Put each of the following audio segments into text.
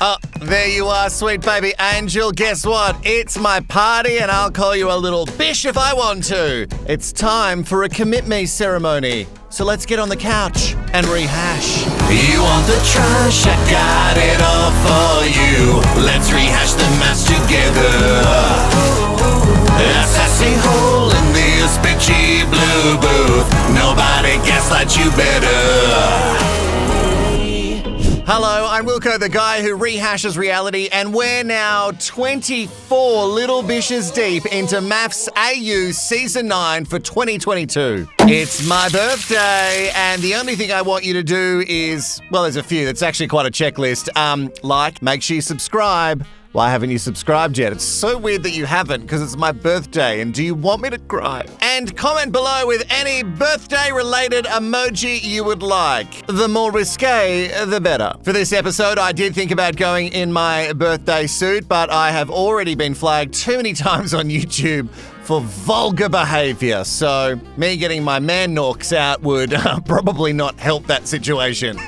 Oh, there you are, sweet baby angel. Guess what? It's my party and I'll call you a little bish if I want to. It's time for a commit me ceremony. So let's get on the couch and rehash. You want the trash? I got it all for you. Let's rehash the maths together. A sassy hole in this bitchy blue booth. Nobody gaslights you better. Hello, I'm Wilko, the guy who rehashes reality, and we're now 24 little bishes deep into MAFS AU Season 9 for 2022. It's my birthday, and the only thing I want you to do is, well, there's a few. It's actually quite a checklist. Make sure you subscribe. Why haven't you subscribed yet? It's so weird that you haven't, because it's my birthday, and do you want me to cry? And comment below with any birthday-related emoji you would like. The more risque, the better. For this episode, I did think about going in my birthday suit, but I have already been flagged too many times on YouTube for vulgar behaviour, so me getting my man norks out would probably not help that situation.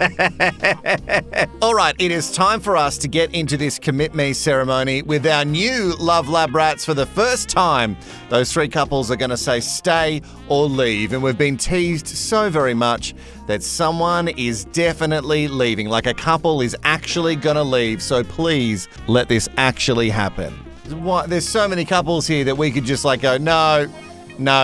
Alright, it is time for us to get into this commit me ceremony with our new Love Lab Rats for the first time. Those three couples are going to say stay or leave, and we've been teased so very much that someone is definitely leaving, like a couple is actually going to leave, so please let this actually happen. There's so many couples here that we could just go, no,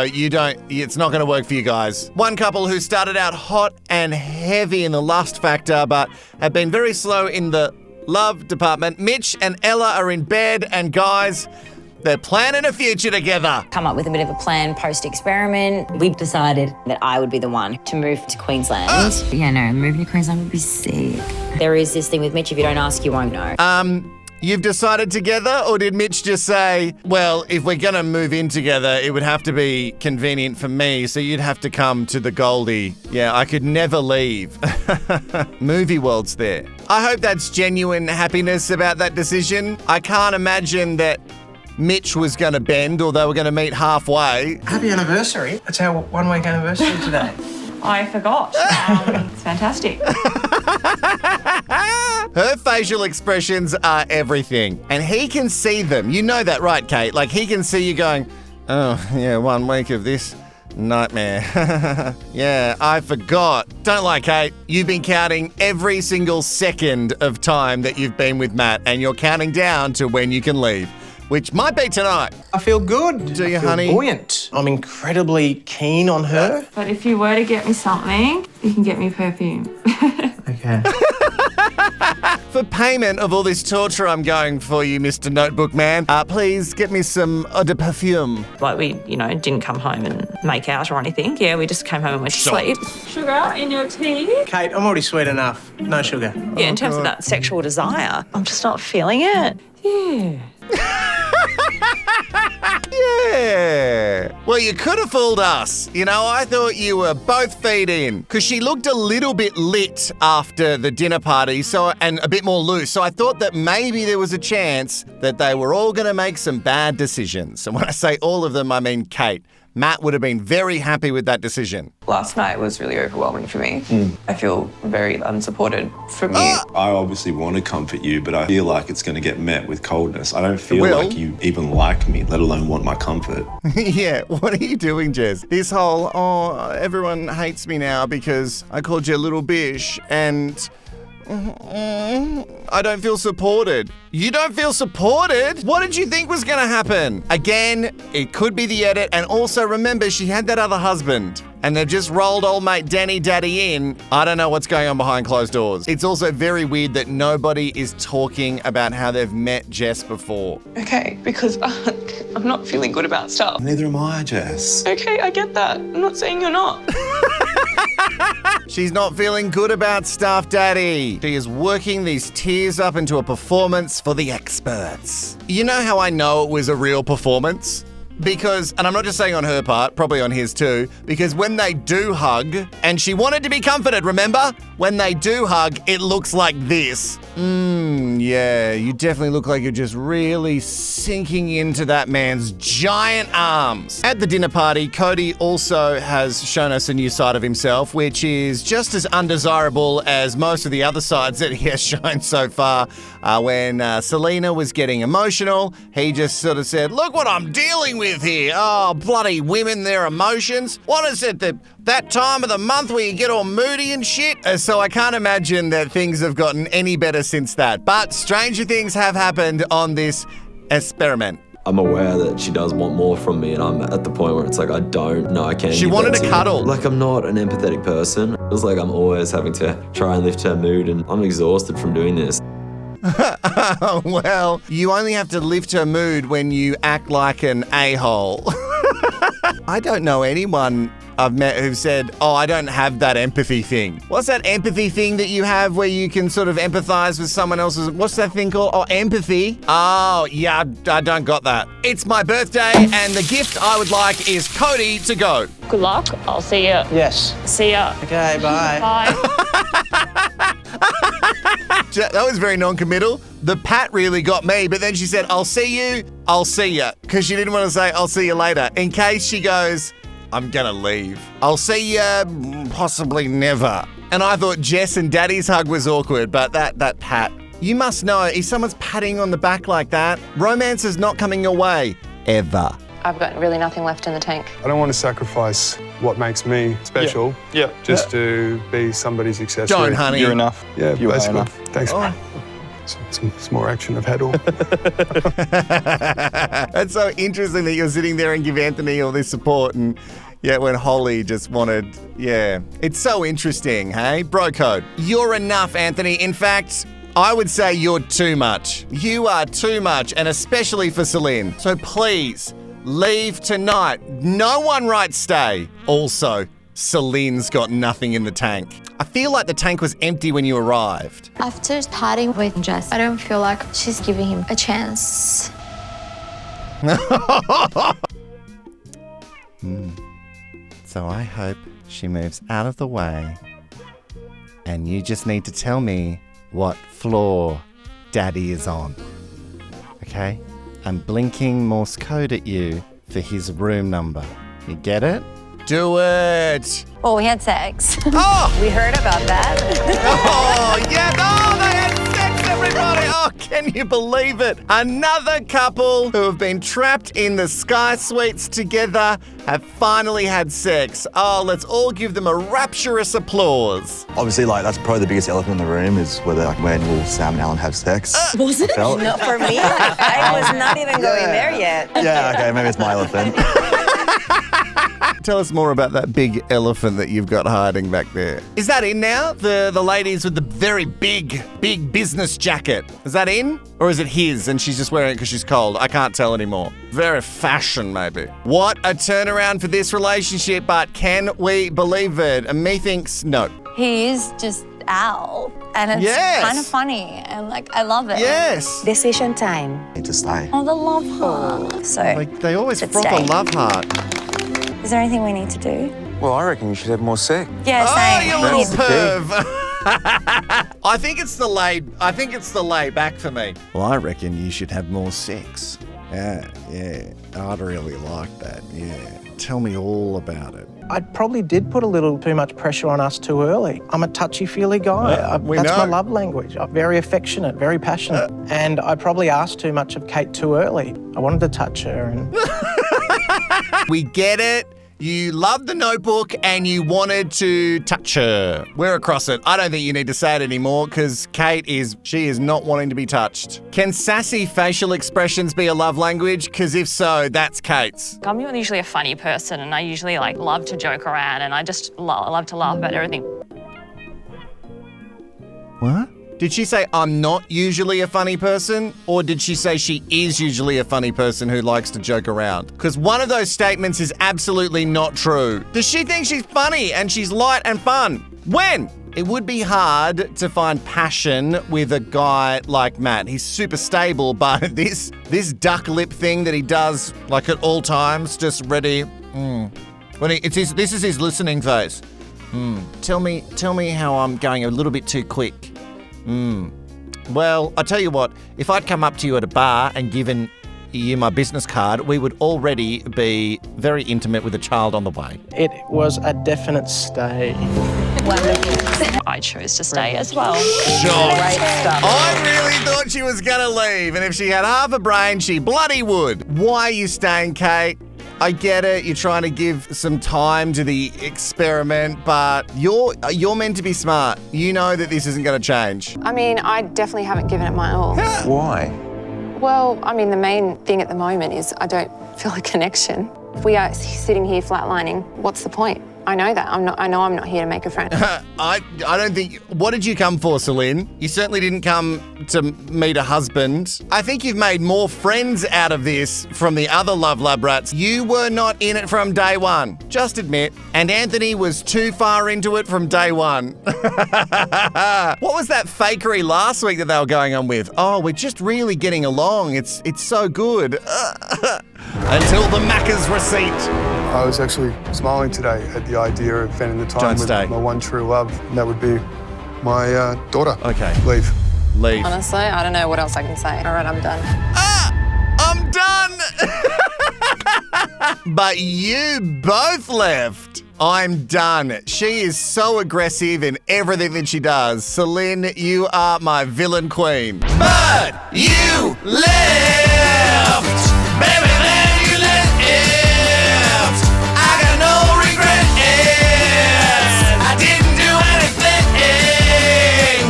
you don't, it's not going to work for you guys. One couple who started out hot and heavy in the lust factor, but have been very slow in the love department. Mitch and Ella are in bed, and guys, they're planning a future together. Come up with a bit of a plan post-experiment. We've decided that I would be the one to move to Queensland. Yeah, no, moving to Queensland would be sick. There is this thing with Mitch, if you don't ask, you won't know. You've decided together, or did Mitch just say, well, if we're going to move in together, it would have to be convenient for me, so you'd have to come to the Goldie. Yeah, I could never leave. Movie world's there. I hope that's genuine happiness about that decision. I can't imagine that Mitch was going to bend, or they were going to meet halfway. Happy anniversary. It's our 1 week anniversary today. I forgot. It's fantastic. Her facial expressions are everything, and he can see them. You know that, right, Kate? He can see you going, oh, yeah, 1 week of this nightmare. Yeah, I forgot. Don't lie, Kate. You've been counting every single second of time that you've been with Matt, and you're counting down to when you can leave, which might be tonight. I feel good. Do you, I feel honey? Buoyant. I'm incredibly keen on her. But if you were to get me something, you can get me perfume. Okay. For payment of all this torture I'm going for you, Mr. Notebook Man, please get me some eau de parfum. We, didn't come home and make out or anything. Yeah, we just came home and went to sleep. Sugar in your tea? Kate, I'm already sweet enough. No sugar. Yeah, in terms of that sexual desire, I'm just not feeling it. Yeah. Yeah. Well, you could have fooled us. I thought you were both feet in, because she looked a little bit lit after the dinner party, and a bit more loose. So I thought that maybe there was a chance that they were all going to make some bad decisions. And when I say all of them, I mean Kate. Matt would have been very happy with that decision. Last night was really overwhelming for me. I feel very unsupported from you. I obviously want to comfort you, but I feel like it's going to get met with coldness. I don't feel like you even like me, let alone want my comfort. Yeah, what are you doing, Jez? This whole, everyone hates me now because I called you a little bish, and I don't feel supported. You don't feel supported? What did you think was going to happen? Again, it could be the edit, and also remember, she had that other husband, and they've just rolled old mate Danny Daddy in. I don't know what's going on behind closed doors. It's also very weird that nobody is talking about how they've met Jess before. Okay, because I'm not feeling good about stuff. Neither am I, Jess. Okay, I get that. I'm not saying you're not. She's not feeling good about stuff, Daddy. She is working these tears up into a performance for the experts. You know how I know it was a real performance? because, and I'm not just saying on her part, probably on his too, because when they do hug, and she wanted to be comforted, remember? When they do hug, it looks like this. Yeah, you definitely look like you're just really sinking into that man's giant arms. At the dinner party, Cody also has shown us a new side of himself, which is just as undesirable as most of the other sides that he has shown so far. When Selena was getting emotional, he just sort of said, look what I'm dealing with here. Oh, bloody women, their emotions. What is it, that time of the month where you get all moody and shit? So I can't imagine that things have gotten any better since that. But stranger things have happened on this experiment. I'm aware that she does want more from me, and I'm at the point where it's like, I don't know I can. She wanted to cuddle. Like, I'm not an empathetic person. It's like I'm always having to try and lift her mood, and I'm exhausted from doing this. Well, you only have to lift her mood when you act like an a-hole. I don't know anyone I've met who've said, oh, I don't have that empathy thing. What's that empathy thing that you have where you can sort of empathize with someone else's, what's that thing called? Oh, empathy? Oh, yeah, I don't got that. It's my birthday, and the gift I would like is Cody to go. Good luck. I'll see you. Yes. See ya. Okay, bye. Bye. That was very non-committal. The pat really got me, but then she said, I'll see you, I'll see ya, because she didn't want to say, I'll see you later, in case she goes, I'm gonna leave. I'll see ya, possibly never. And I thought Jess and Daddy's hug was awkward, but that pat. You must know, if someone's patting on the back like that, romance is not coming your way, ever. I've got really nothing left in the tank. I don't want to sacrifice what makes me special just to be somebody's accessory. Don't, honey. You're enough. Yeah, You're basically. enough. Thanks. Oh. Some more action I've had all. That's so interesting that you're sitting there and give Anthony all this support, and yet when Holly just wanted, it's so interesting, hey? Bro code. You're enough, Anthony. In fact, I would say you're too much. You are too much, and especially for Celine. So please, leave tonight. No one writes stay. Also, Celine's got nothing in the tank. I feel like the tank was empty when you arrived. After partying with Jess, I don't feel like she's giving him a chance. So I hope she moves out of the way, and you just need to tell me what floor Daddy is on. Okay? I'm blinking Morse code at you for his room number. You get it? Do it! Well, we had sex. Oh! We heard about that. Oh, yeah! Oh, they had sex, everybody! Oh, can you believe it? Another couple who have been trapped in the Sky Suites together have finally had sex. Oh, let's all give them a rapturous applause. Obviously, that's probably the biggest elephant in the room is whether, when will Sam and Alan have sex? Was it? Not for me. I was not even going there yet. Yeah, okay, maybe it's my elephant. Tell us more about that big elephant that you've got hiding back there. Is that in now? The ladies with the very big business jacket. Is that in? Or is it his and she's just wearing it because she's cold? I can't tell anymore. Very fashion, maybe. What a turnaround for this relationship, but can we believe it? And me thinks no. He is just Al, and it's kind of funny, and I love it. Yes. Decision time. Need to stay. Oh, the love heart. So, They always let's froth stay. a love heart. Is there anything we need to do? Well, I reckon you should have more sex. Yeah, Oh, same. you little That's the key. perv. I think it's the lay back for me. Well, I reckon you should have more sex. Yeah. I'd really like that. Yeah. Tell me all about it. I probably did put a little too much pressure on us too early. I'm a touchy-feely guy. That's my love language. I'm very affectionate, very passionate. And I probably asked too much of Kate too early. I wanted to touch her and... We get it. You loved the Notebook and you wanted to touch her. We're across it. I don't think you need to say it anymore because she is not wanting to be touched. Can sassy facial expressions be a love language? Because if so, that's Kate's. I'm usually a funny person, and I usually love to joke around, and I just love to laugh about everything. What? Did she say I'm not usually a funny person? Or did she say she is usually a funny person who likes to joke around? Because one of those statements is absolutely not true. Does she think she's funny and she's light and fun? When? It would be hard to find passion with a guy like Matt. He's super stable, but this duck lip thing that he does like at all times, just ready. This is his listening face. Tell me how I'm going a little bit too quick. Well, I tell you what, if I'd come up to you at a bar and given you my business card, we would already be very intimate with a child on the way. It was a definite stay. Wonderful. I chose to stay as well. Sure. I really thought she was going to leave, and if she had half a brain, she bloody would. Why are you staying, Kate? I get it, you're trying to give some time to the experiment, but you're meant to be smart. You know that this isn't going to change. I mean, I definitely haven't given it my all. Why? Well, I mean, the main thing at the moment is I don't feel a connection. If we are sitting here flatlining, what's the point? I know that. I know I'm not here to make a friend. I don't think... What did you come for, Celine? You certainly didn't come to meet a husband. I think you've made more friends out of this from the other Love Lab rats. You were not in it from day one. Just admit. And Anthony was too far into it from day one. What was that fakery last week that they were going on with? Oh, we're just really getting along. It's so good. Until the Macca's receipt. I was actually smiling today at the idea of spending the time with my one true love, and that would be my daughter. Okay. Leave. Honestly, I don't know what else I can say. All right, I'm done. I'm done! But you both left. I'm done. She is so aggressive in everything that she does. Celine, you are my villain queen. But you left! Baby, man, you left! I got no regrets. I didn't do anything,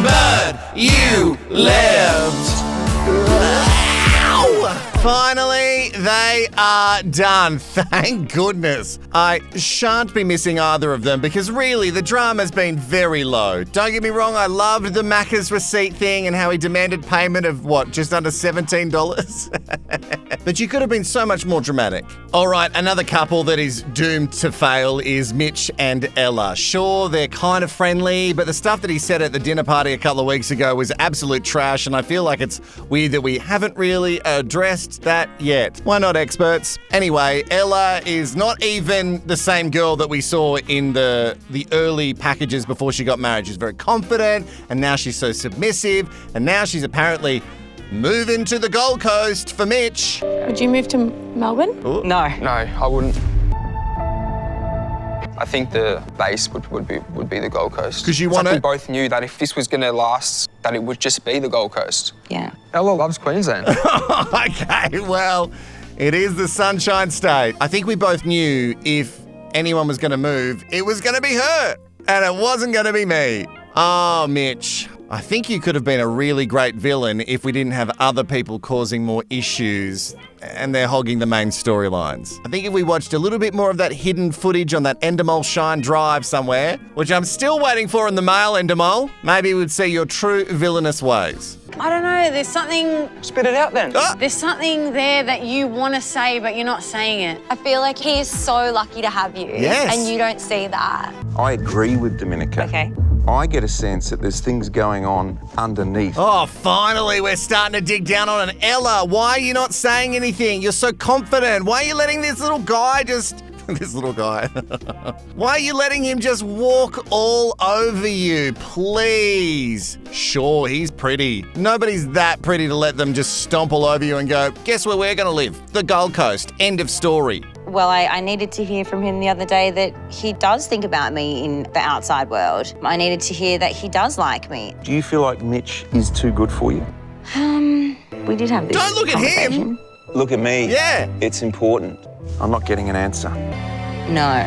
but you left. Finally, they are done. Thank goodness. I shan't be missing either of them because really the drama's been very low. Don't get me wrong, I loved the Macca's receipt thing and how he demanded payment of just under $17? But you could have been so much more dramatic. All right, another couple that is doomed to fail is Mitch and Ella. Sure, they're kind of friendly, but the stuff that he said at the dinner party a couple of weeks ago was absolute trash, and I feel like it's weird that we haven't really addressed that yet. Why not, experts? Anyway, Ella is not even the same girl that we saw in the early packages before she got married. She's very confident, and now she's so submissive, and now she's apparently moving to the Gold Coast for Mitch. Would you move to Melbourne? Ooh. No, I wouldn't. I think the base would be the Gold Coast. Because you want to... We both knew that if this was going to last, that it would just be the Gold Coast. Yeah. Ella loves Queensland. Okay, well, it is the Sunshine State. I think we both knew if anyone was going to move, it was going to be her, and it wasn't going to be me. Oh, Mitch. I think you could have been a really great villain if we didn't have other people causing more issues and they're hogging the main storylines. I think if we watched a little bit more of that hidden footage on that Endemol Shine drive somewhere, which I'm still waiting for in the mail, Endemol, maybe we'd see your true villainous ways. I don't know, there's something... Spit it out then. There's something there that you want to say, but you're not saying it. I feel like he is so lucky to have you. Yes. And you don't see that. I agree with Dominica. Okay. I get a sense that there's things going on underneath. Oh, finally, we're starting to dig down on an Ella. Why are you not saying anything? You're so confident. Why are you letting this little guy just... this little guy. Why are you letting him just walk all over you? Please. Sure, he's pretty. Nobody's that pretty to let them just stomp all over you and go, guess where we're going to live? The Gold Coast. End of story. Well, I needed to hear from him the other day that he does think about me in the outside world. I needed to hear that he does like me. Do you feel like Mitch is too good for you? We did have this Don't look at him. Look at me. Yeah. It's important. I'm not getting an answer. No.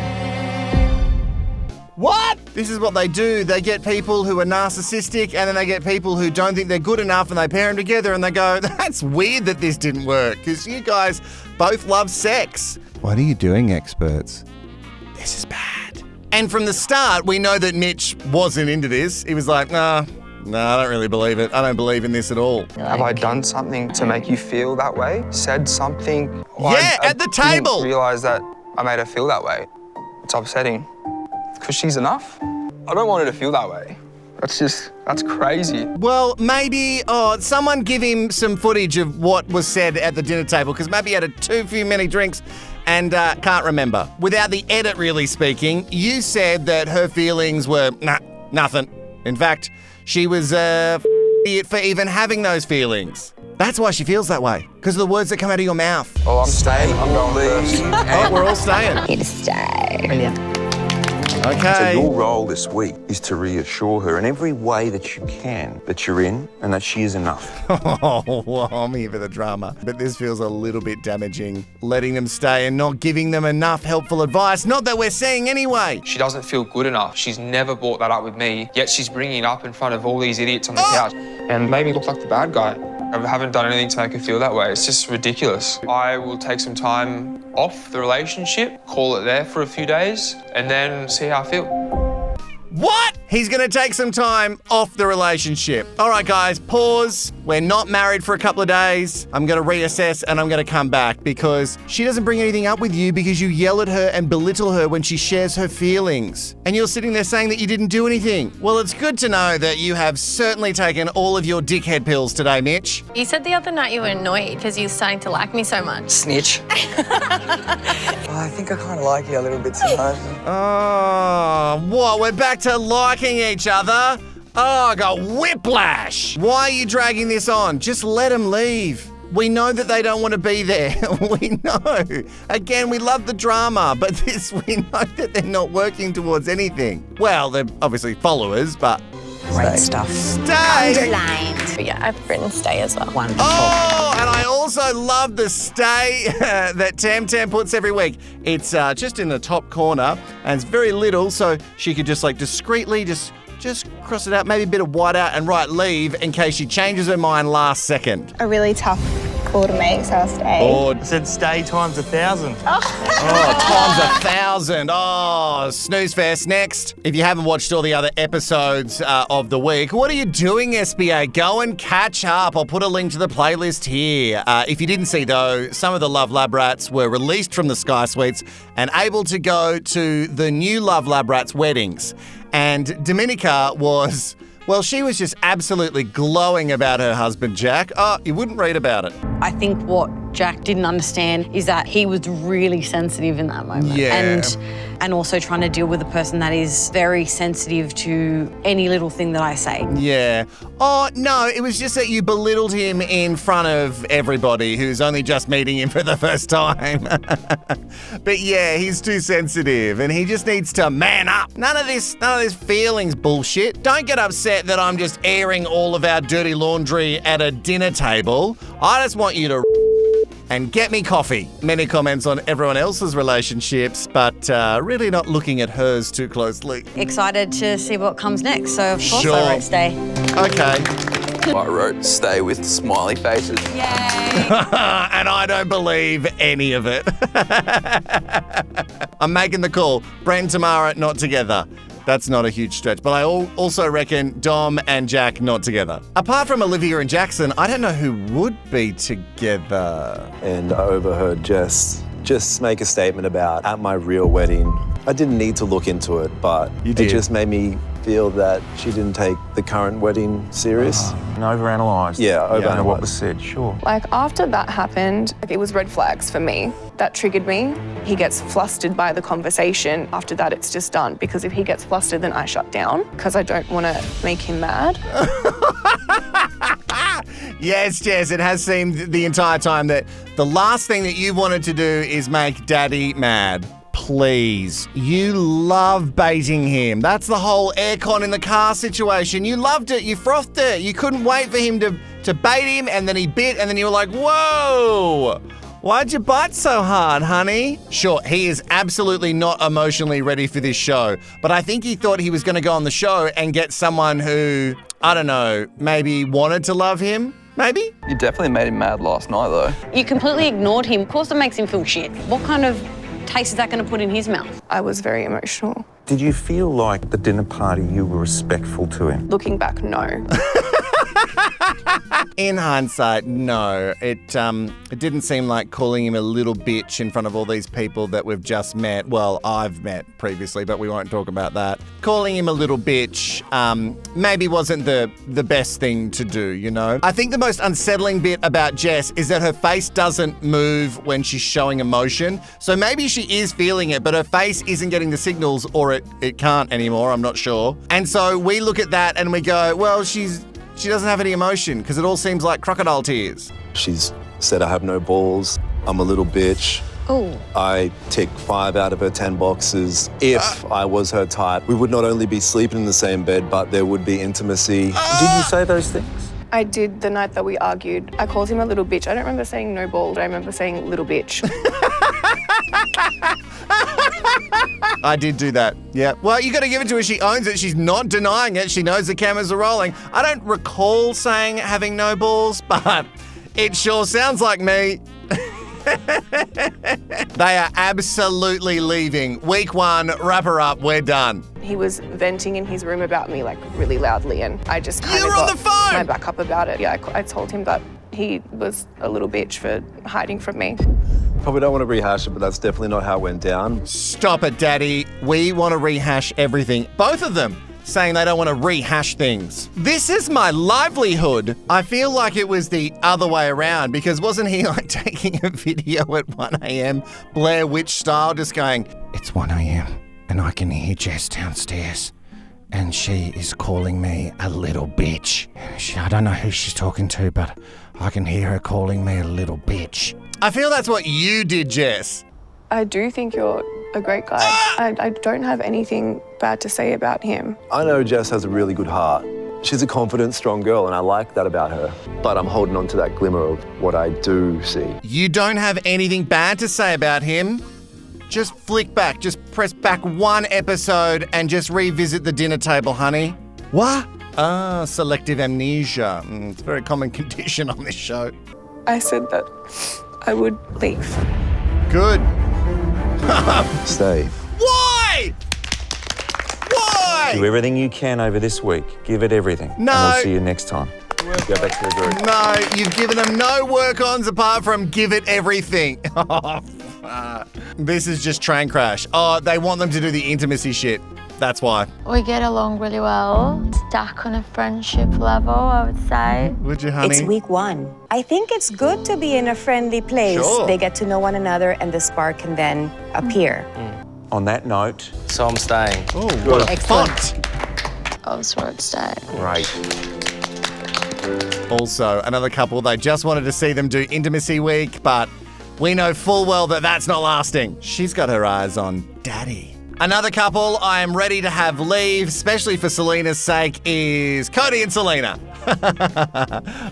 What? This is what they do. They get people who are narcissistic and then they get people who don't think they're good enough and they pair them together and they go, that's weird that this didn't work because you guys both love sex. What are you doing, experts? This is bad. And from the start, we know that Mitch wasn't into this. He was like, nah, I don't really believe it. I don't believe in this at all. Have I done something to make you feel that way? Said something? Yeah, at the table. I didn't realise that I made her feel that way. It's upsetting. Because she's enough. I don't want her to feel that way. That's crazy. Well, maybe someone give him some footage of what was said at the dinner table, because maybe he had too few many drinks and can't remember. Without the edit really speaking, you said that her feelings were nothing. In fact, she was idiot for even having those feelings. That's why she feels that way, because of the words that come out of your mouth. Oh, I'm staying. I'm going first. Oh, we're all staying. Here to stay. Okay. So your role this week is to reassure her in every way that you can that you're in and that she is enough. Oh, well, I'm here for the drama. But this feels a little bit damaging. Letting them stay and not giving them enough helpful advice. Not that we're seeing anyway. She doesn't feel good enough. She's never brought that up with me, yet she's bringing it up in front of all these idiots on the couch and made me look like the bad guy. I haven't done anything to make her feel that way. It's just ridiculous. I will take some time off the relationship, call it there for a few days, and then see how I feel. What? He's going to take some time off the relationship. All right, guys, pause. We're not married for a couple of days. I'm going to reassess and I'm going to come back because she doesn't bring anything up with you because you yell at her and belittle her when she shares her feelings. And you're sitting there saying that you didn't do anything. Well, it's good to know that you have certainly taken all of your dickhead pills today, Mitch. You said the other night you were annoyed because you were starting to like me so much. Snitch. I think I kind of like you a little bit sometimes. Oh, what? We're back to liking each other? Oh, I got whiplash. Why are you dragging this on? Just let them leave. We know that they don't want to be there. We know. Again, we love the drama, but we know that they're not working towards anything. Well, they're obviously followers, but... Great stuff. Stay! Underlined. Yeah, I've written stay as well. Wonderful. Oh, and I also love the stay that Tam Tam puts every week. It's just in the top corner, and it's very little, so she could just like discreetly just cross it out, maybe a bit of white out and write leave in case she changes her mind last second. A really tough call to make, so I'll stay. Or I said stay times 1,000. times 1,000. Oh, snooze fest. Next. If you haven't watched all the other episodes of the week, what are you doing, SBA? Go and catch up. I'll put a link to the playlist here. If you didn't see, though, some of the Love Lab Rats were released from the Sky Suites and able to go to the new Love Lab Rats weddings. And Dominica was, well, she was just absolutely glowing about her husband, Jack. Oh, you wouldn't read about it. I think what Jack didn't understand is that he was really sensitive in that moment. Yeah. And also trying to deal with a person that is very sensitive to any little thing that I say. Yeah. Oh, no, it was just that you belittled him in front of everybody who's only just meeting him for the first time. But yeah, he's too sensitive and he just needs to man up. None of this feelings bullshit. Don't get upset that I'm just airing all of our dirty laundry at a dinner table. I just want you to and get me coffee. Many comments on everyone else's relationships, but really not looking at hers too closely. Excited to see what comes next, so of course Sure. I wrote stay. Okay. I wrote stay with smiley faces. Yay! And I don't believe any of it. I'm making the call. Brent and Tamara not together. That's not a huge stretch, but I also reckon Dom and Jack not together. Apart from Olivia and Jackson, I don't know who would be together. And I overheard Jess just make a statement about, at my real wedding, I didn't need to look into it, but it just made me feel that she didn't take the current wedding serious. And overanalyzed. Yeah, overanalyzed. What was said, sure. Like, after that happened, it was red flags for me. That triggered me. He gets flustered by the conversation. After that, it's just done. Because if he gets flustered, then I shut down because I don't want to make him mad. Yes, Jess, it has seemed the entire time that the last thing that you wanted to do is make Daddy mad. Please. You love baiting him. That's the whole aircon in the car situation. You loved it. You frothed it. You couldn't wait for him to bait him, and then he bit, and then you were like, whoa! Why'd you bite so hard, honey? Sure, he is absolutely not emotionally ready for this show, but I think he thought he was going to go on the show and get someone who, I don't know, maybe wanted to love him? Maybe? You definitely made him mad last night, though. You completely ignored him. Of course it makes him feel shit. What kind of taste is that going to put in his mouth? I was very emotional. Did you feel like the dinner party you were respectful to him? Looking back, no. In hindsight, no. It didn't seem like calling him a little bitch in front of all these people that we've just met. Well, I've met previously, but we won't talk about that. Calling him a little bitch maybe wasn't the best thing to do, you know? I think the most unsettling bit about Jess is that her face doesn't move when she's showing emotion. So maybe she is feeling it, but her face isn't getting the signals, or it can't anymore, I'm not sure. And so we look at that and we go, well, she doesn't have any emotion because it all seems like crocodile tears. She's said I have no balls, I'm a little bitch. Oh. I tick 5 out of her 10 boxes. If I was her type, we would not only be sleeping in the same bed, but there would be intimacy. Did you say those things? I did the night that we argued. I called him a little bitch. I don't remember saying no balls. I remember saying little bitch. I did do that, yeah. Well, you got to give it to her. She owns it. She's not denying it. She knows the cameras are rolling. I don't recall saying having no balls, but it sure sounds like me. They are absolutely leaving. Week 1, wrap her up, we're done. He was venting in his room about me like really loudly, and I just kind of got on the phone. My back up about it. Yeah, I told him that he was a little bitch for hiding from me. Probably don't want to rehash it, but that's definitely not how it went down. Stop it, Daddy. We want to rehash everything. Both of them saying they don't want to rehash things. This is my livelihood. I feel like it was the other way around, because wasn't he like taking a video at 1 a.m. Blair Witch style, just going, it's 1 a.m. and I can hear Jess downstairs and she is calling me a little bitch. I don't know who she's talking to, but I can hear her calling me a little bitch. I feel that's what you did, Jess. I do think you're a great guy. I don't have anything bad to say about him. I know Jess has a really good heart. She's a confident, strong girl, and I like that about her. But I'm holding on to that glimmer of what I do see. You don't have anything bad to say about him? Just flick back, just press back 1 episode and just revisit the dinner table, honey. What? Selective amnesia. It's a very common condition on this show. I said that I would leave. Good. Stay. Why? Why? Do everything you can over this week. Give it everything. No. And we'll see you next time. Go back to the group. No, you've given them no work-ons apart from give it everything. This is just train crash. Oh, they want them to do the intimacy shit. That's why. We get along really well. Stuck on a friendship level, I would say. Would you, honey? It's week 1. I think it's good to be in a friendly place. Sure. They get to know one another and the spark can then appear. On that note, so I'm staying. Oh, what a Excellent. font. I was right to stay. great. Also, another couple, they just wanted to see them do intimacy week, but we know full well that that's not lasting. She's got her eyes on Daddy. Another couple I am ready to have leave, especially for Selena's sake, is Cody and Selena.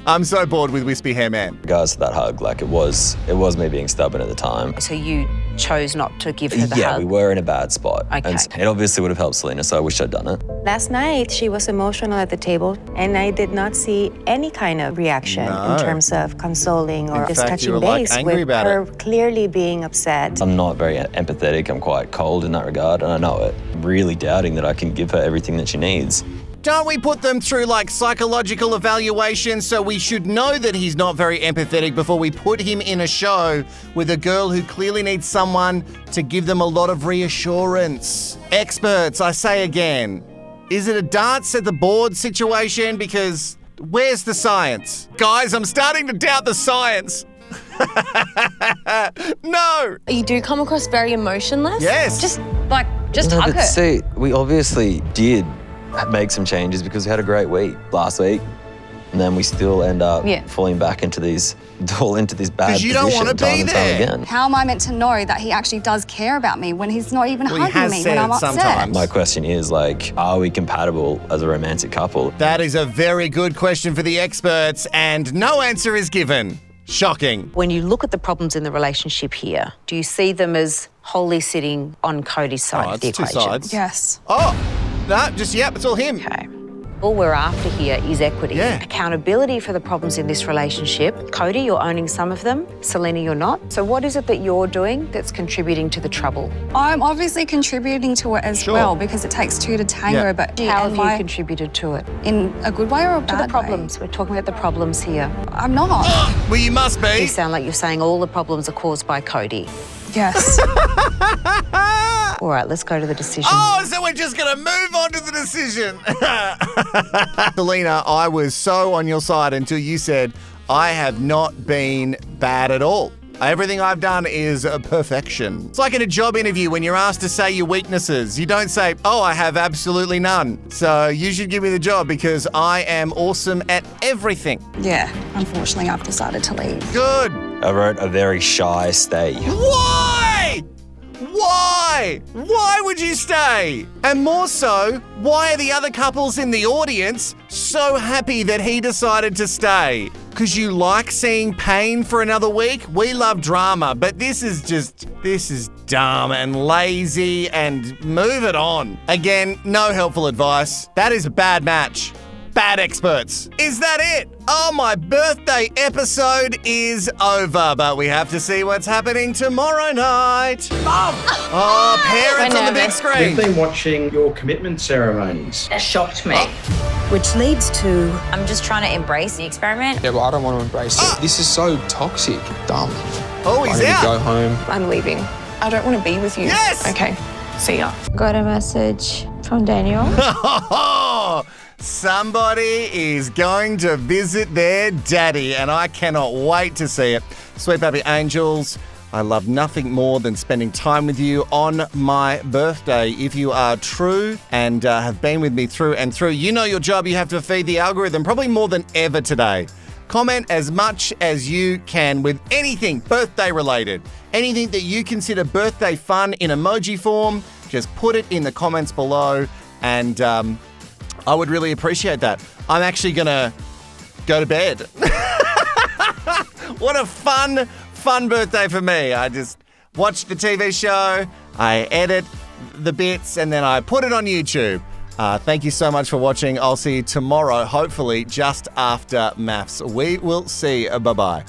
I'm so bored with Wispy Hair Man. In regards to that hug, like it was me being stubborn at the time. So you chose not to give her the Yeah, hug? we were in a bad spot. Okay. And it obviously would have helped Selena, so I wish I'd done it. Last night, she was emotional at the table, and I did not see any kind of reaction No. in terms of consoling or In just fact, you touching were, like, base angry with about her it. clearly being upset. I'm not very empathetic. I'm quite cold in that regard, and I know it. Really doubting that I can give her everything that she needs. Don't we put them through like psychological evaluation, so we should know that he's not very empathetic before we put him in a show with a girl who clearly needs someone to give them a lot of reassurance? Experts, I say again, is it a darts at the board situation? Because where's the science? Guys, I'm starting to doubt the science. No! You do come across very emotionless. Yes. Just No, hug but her. see, we obviously did make some changes because we had a great week last week, and then we still end up falling back into these bad 'Cause you don't position wanna time be and time there. again. How am I meant to know that he actually does care about me when he's not even Well, he hugging has me said when I'm it upset? sometimes. My question is, like, are we compatible as a romantic couple? That is a very good question for the experts, and no answer is given. Shocking. When you look at the problems in the relationship here, do you see them as wholly sitting on Cody's side of the it's two equation? sides. Yes. Oh, no, just, yep, it's all him. Okay. All we're after here is equity. Yeah. Accountability for the problems in this relationship. Cody, you're owning some of them. Selena, you're not. So what is it that you're doing that's contributing to the trouble? I'm obviously contributing to it as well because it takes two to tango, but How have you contributed to it? In a good way or a bad way? To the problems. We're talking about the problems here. I'm not. Well, you must be. You sound like you're saying all the problems are caused by Cody. Yes. All right, let's go to the decision. Oh, so we're just going to move on to the decision. Selena, I was so on your side until you said, I have not been bad at all. Everything I've done is perfection. It's like in a job interview when you're asked to say your weaknesses. You don't say, oh, I have absolutely none. So you should give me the job because I am awesome at everything. Yeah, unfortunately, I've decided to leave. Good. I wrote a very shy stay. Why? Why? Why would you stay? And more so, why are the other couples in the audience so happy that he decided to stay? Because you like seeing pain for another week? We love drama, but this is dumb and lazy and move it on. Again, no helpful advice. That is a bad match. Bad experts. Is that it? Oh, my birthday episode is over, but we have to see what's happening tomorrow night. Mom! Oh, parents on the big screen. We've been watching your commitment ceremonies. That shocked me. Which leads to, I'm just trying to embrace the experiment. Yeah, but I don't want to embrace it. This is so toxic. Dumb. Oh, he's I need out. to go home. I'm leaving. I don't want to be with you. Yes! Okay, see ya. Got a message from Daniel. Somebody is going to visit their daddy, and I cannot wait to see it. Sweet baby angels, I love nothing more than spending time with you on my birthday. If you are true and have been with me through and through, you know your job. You have to feed the algorithm probably more than ever today. Comment as much as you can with anything birthday related. Anything that you consider birthday fun in emoji form, just put it in the comments below, and I would really appreciate that. I'm actually going to go to bed. What a fun birthday for me. I just watch the TV show, I edit the bits, and then I put it on YouTube. Thank you so much for watching. I'll see you tomorrow, hopefully just after MAFS. We will see. Bye-bye.